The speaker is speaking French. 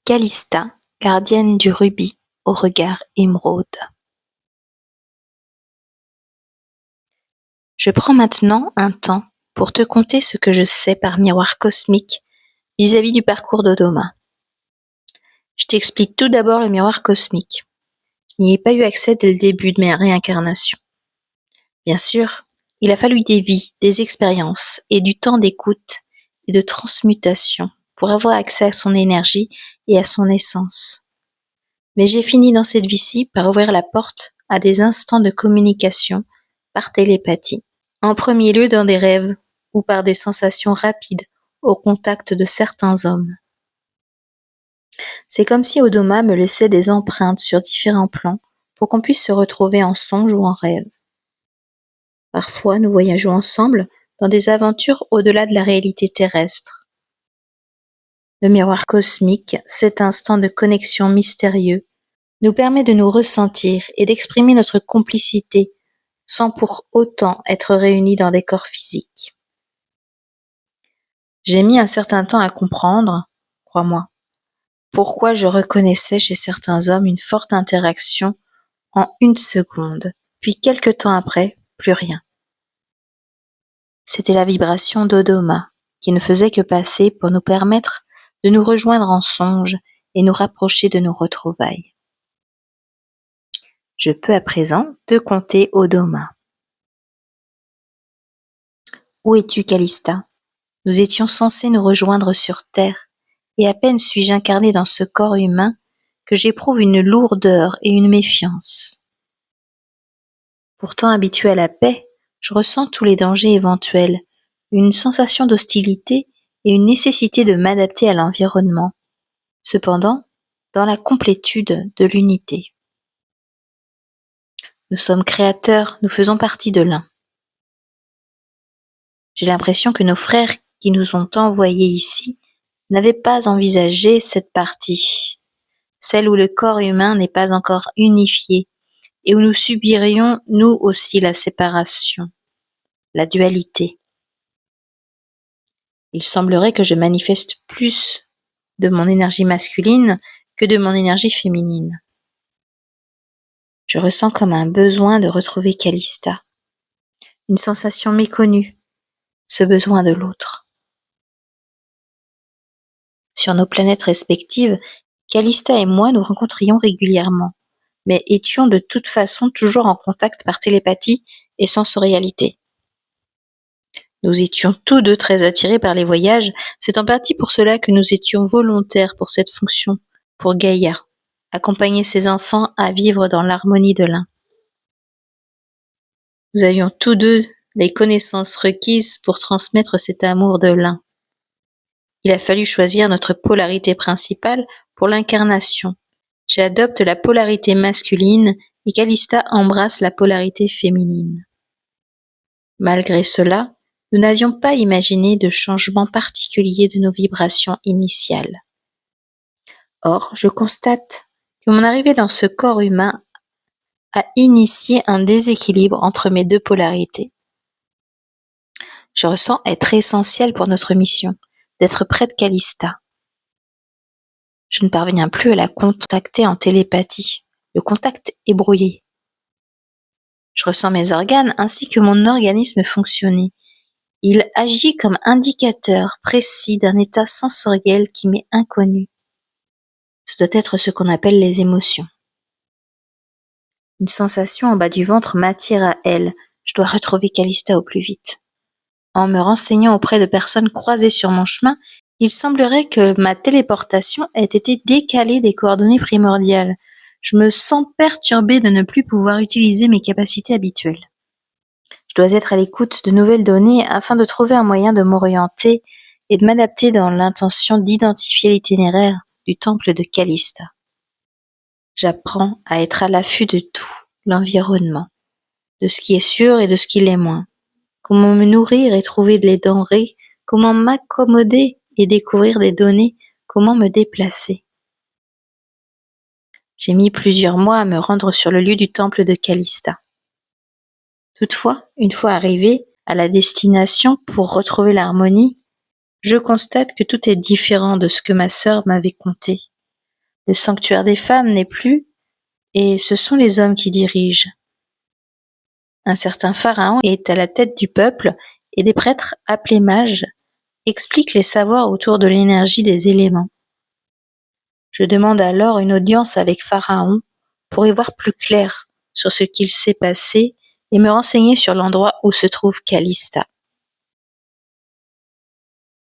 Calista, gardienne du rubis au regard émeraude. Je prends maintenant un temps pour te conter ce que je sais par miroir cosmique vis-à-vis du parcours d'Odoma. Je t'explique tout d'abord le miroir cosmique. Je n'y ai pas eu accès dès le début de mes réincarnations. Bien sûr, il a fallu des vies, des expériences et du temps d'écoute et de transmutation pour avoir accès à son énergie et à son essence. Mais j'ai fini dans cette vie-ci par ouvrir la porte à des instants de communication par télépathie. En premier lieu dans des rêves ou par des sensations rapides au contact de certains hommes. C'est comme si Odoma me laissait des empreintes sur différents plans pour qu'on puisse se retrouver en songe ou en rêve. Parfois, nous voyageons ensemble dans des aventures au-delà de la réalité terrestre. Le miroir cosmique, cet instant de connexion mystérieux, nous permet de nous ressentir et d'exprimer notre complicité sans pour autant être réunis dans des corps physiques. J'ai mis un certain temps à comprendre, crois-moi, pourquoi je reconnaissais chez certains hommes une forte interaction en 1 seconde, puis quelque temps après, plus rien. C'était la vibration d'Odoma qui ne faisait que passer pour nous permettre de nous rejoindre en songe et nous rapprocher de nos retrouvailles. Je peux à présent te conter Odoma. Où es-tu, Calista ? Nous étions censés nous rejoindre sur Terre, et à peine suis-je incarné dans ce corps humain que j'éprouve une lourdeur et une méfiance. Pourtant habitué à la paix, je ressens tous les dangers éventuels, une sensation d'hostilité et une nécessité de m'adapter à l'environnement, cependant dans la complétude de l'unité. Nous sommes créateurs, nous faisons partie de l'un. J'ai l'impression que nos frères qui nous ont envoyés ici n'avaient pas envisagé cette partie, celle où le corps humain n'est pas encore unifié et où nous subirions nous aussi la séparation, la dualité. Il semblerait que je manifeste plus de mon énergie masculine que de mon énergie féminine. Je ressens comme un besoin de retrouver Calista, une sensation méconnue, ce besoin de l'autre. Sur nos planètes respectives, Calista et moi nous rencontrions régulièrement, mais étions de toute façon toujours en contact par télépathie et sensorialité. Nous étions tous deux très attirés par les voyages, c'est en partie pour cela que nous étions volontaires pour cette fonction, pour Gaïa, accompagner ses enfants à vivre dans l'harmonie de l'un. Nous avions tous deux les connaissances requises pour transmettre cet amour de l'un. Il a fallu choisir notre polarité principale pour l'incarnation. J'adopte la polarité masculine et Calista embrasse la polarité féminine. Malgré cela, nous n'avions pas imaginé de changement particulier de nos vibrations initiales. Or, je constate que mon arrivée dans ce corps humain a initié un déséquilibre entre mes deux polarités. Je ressens être essentiel pour notre mission, d'être près de Calista. Je ne parviens plus à la contacter en télépathie. Le contact est brouillé. Je ressens mes organes ainsi que mon organisme fonctionner. Il agit comme indicateur précis d'un état sensoriel qui m'est inconnu. Ce doit être ce qu'on appelle les émotions. Une sensation en bas du ventre m'attire à elle. Je dois retrouver Calista au plus vite. En me renseignant auprès de personnes croisées sur mon chemin, il semblerait que ma téléportation ait été décalée des coordonnées primordiales. Je me sens perturbée de ne plus pouvoir utiliser mes capacités habituelles. Je dois être à l'écoute de nouvelles données afin de trouver un moyen de m'orienter et de m'adapter dans l'intention d'identifier l'itinéraire du temple de Calista. J'apprends à être à l'affût de tout, l'environnement, de ce qui est sûr et de ce qui l'est moins. Comment me nourrir et trouver des denrées, comment m'accommoder et découvrir des données, comment me déplacer. J'ai mis plusieurs mois à me rendre sur le lieu du temple de Calista. Toutefois, une fois arrivé à la destination pour retrouver l'harmonie, je constate que tout est différent de ce que ma sœur m'avait conté. Le sanctuaire des femmes n'est plus, et ce sont les hommes qui dirigent. Un certain pharaon est à la tête du peuple, et des prêtres appelés mages expliquent les savoirs autour de l'énergie des éléments. Je demande alors une audience avec Pharaon pour y voir plus clair sur ce qu'il s'est passé et me renseigner sur l'endroit où se trouve Calista.